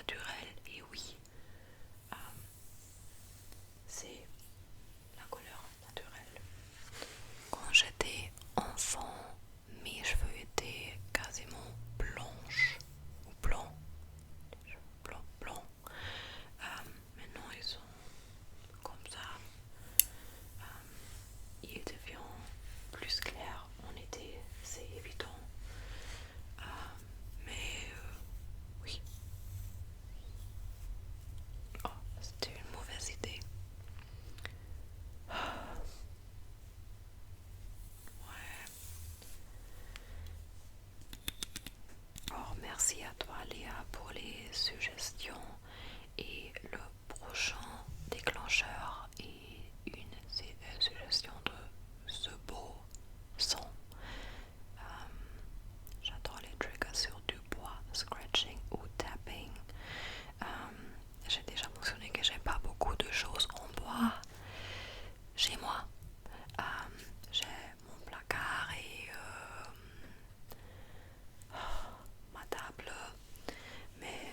naturel. Et oui, euh, c'est la couleur naturelle. Quand j'étais enfant, mes cheveux étaient quasiment blanches ou blancs, blancs, blancs. Maintenant ils sont comme ça. Ils deviennent plus clairs en été, c'est évident. Mais oui. Oh, c'était une mauvaise idée. Ouais. Alors, merci à toi Léa pour les suggestions et le prochain déclencheur et une suggestion de ce beau son. J'adore les triggers sur du bois, scratching ou tapping. J'ai déjà mentionné que j'aime pas beaucoup de choses en bois chez moi. J'ai mon placard et ma table, mais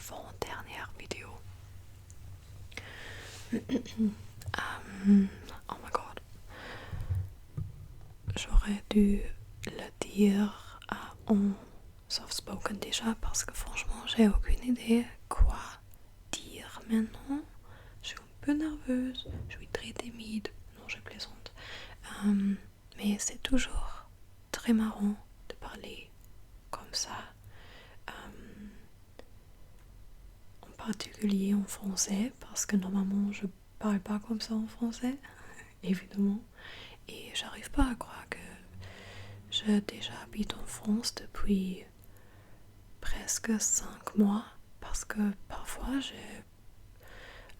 l'avant-dernière vidéo. Oh my god. J'aurais dû le dire en soft spoken déjà parce que franchement j'ai aucune idée quoi dire maintenant. Je suis un peu nerveuse, je suis très timide. Non, je plaisante. Mais c'est toujours très marrant de parler comme ça. En particulier en français parce que normalement je parle pas comme ça en français, évidemment. Et j'arrive pas à croire que je déjà habite en France depuis presque 5 mois parce que parfois j'ai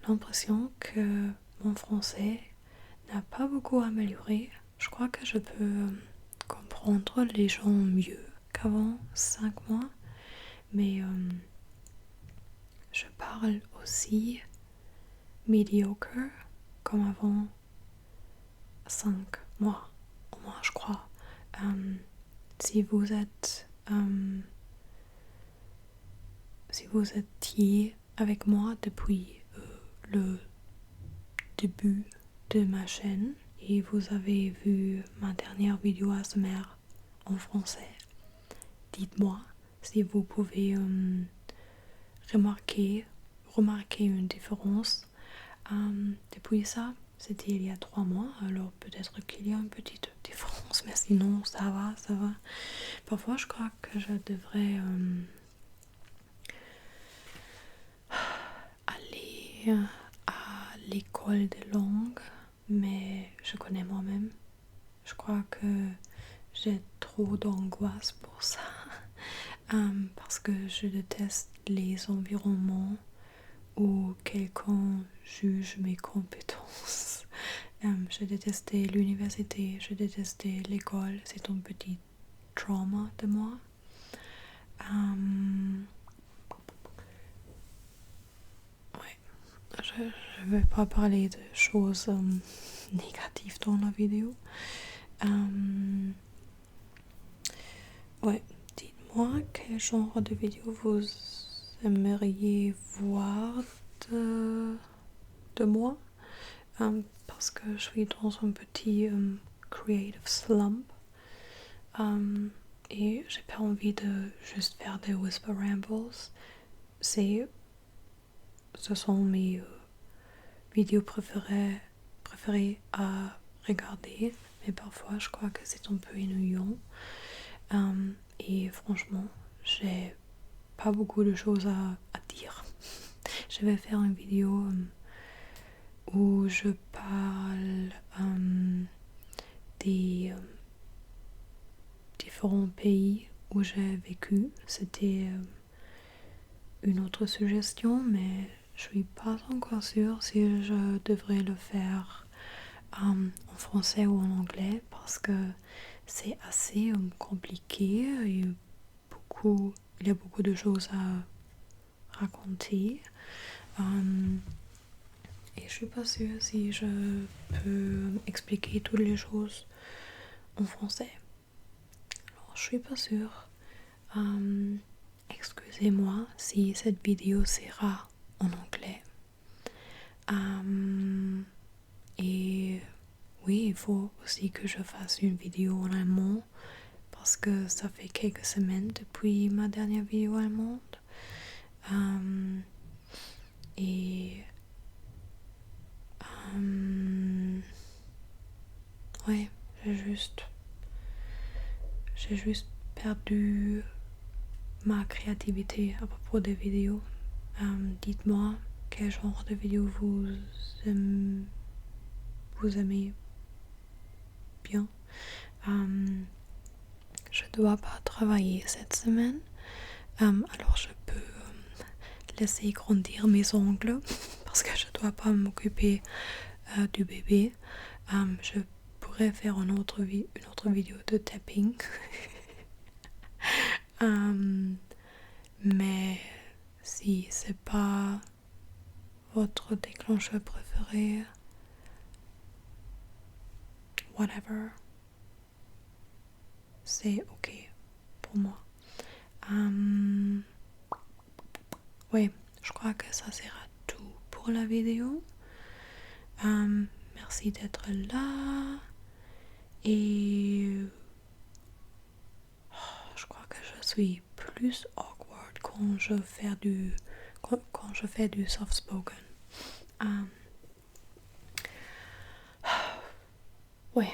l'impression que mon français n'a pas beaucoup amélioré. Je crois que je peux comprendre les gens mieux qu'avant 5 mois, mais je parle aussi mediocre comme avant 5 mois au moins, je crois. Si vous étiez avec moi depuis le début de ma chaîne et vous avez vu ma dernière vidéo ASMR en français, dites-moi si vous pouvez remarquer une différence. Depuis ça, c'était il y a 3 mois, alors peut-être qu'il y a une petite différence, mais sinon ça va. Parfois je crois que je devrais aller à l'école de langue, mais je connais moi-même. Je crois que j'ai trop d'angoisse pour ça, parce que je déteste les environnements où quelqu'un juge mes compétences. Je détestais l'université, je détestais l'école, c'est un petit trauma de moi. Je ne vais pas parler de choses négatives dans la vidéo. Dites-moi quel genre de vidéo vous aimeriez voir de moi, parce que je suis dans un petit creative slump, et j'ai pas envie de juste faire des whisper rambles. Ce sont mes vidéos préférées à regarder, mais parfois je crois que c'est un peu ennuyant, et franchement j'ai pas beaucoup de choses à dire. Je vais faire une vidéo où je parle des différents pays où j'ai vécu. C'était une autre suggestion, mais je suis pas encore sûre si je devrais le faire en français ou en anglais parce que c'est assez compliqué et il y a beaucoup de choses à raconter. Et je suis pas sûre si je peux expliquer toutes les choses en français. Alors je suis pas sûre. Excusez-moi si cette vidéo sera en anglais. Et oui, il faut aussi que je fasse une vidéo en allemand parce que ça fait quelques semaines depuis ma dernière vidéo allemande. Et ouais, j'ai juste perdu ma créativité à propos des vidéos. Dites-moi quel genre de vidéo vous aimez bien. Je dois pas travailler cette semaine, alors je peux laisser grandir mes ongles parce que je dois pas m'occuper du bébé. Je pourrais faire une autre vidéo de tapping. Mais si c'est pas votre déclencheur préféré, whatever, c'est ok pour moi. Ouais, je crois que ça sera tout pour la vidéo. Merci d'être là. Et je crois que je suis plus awkward quand je fais du soft spoken. Ouais,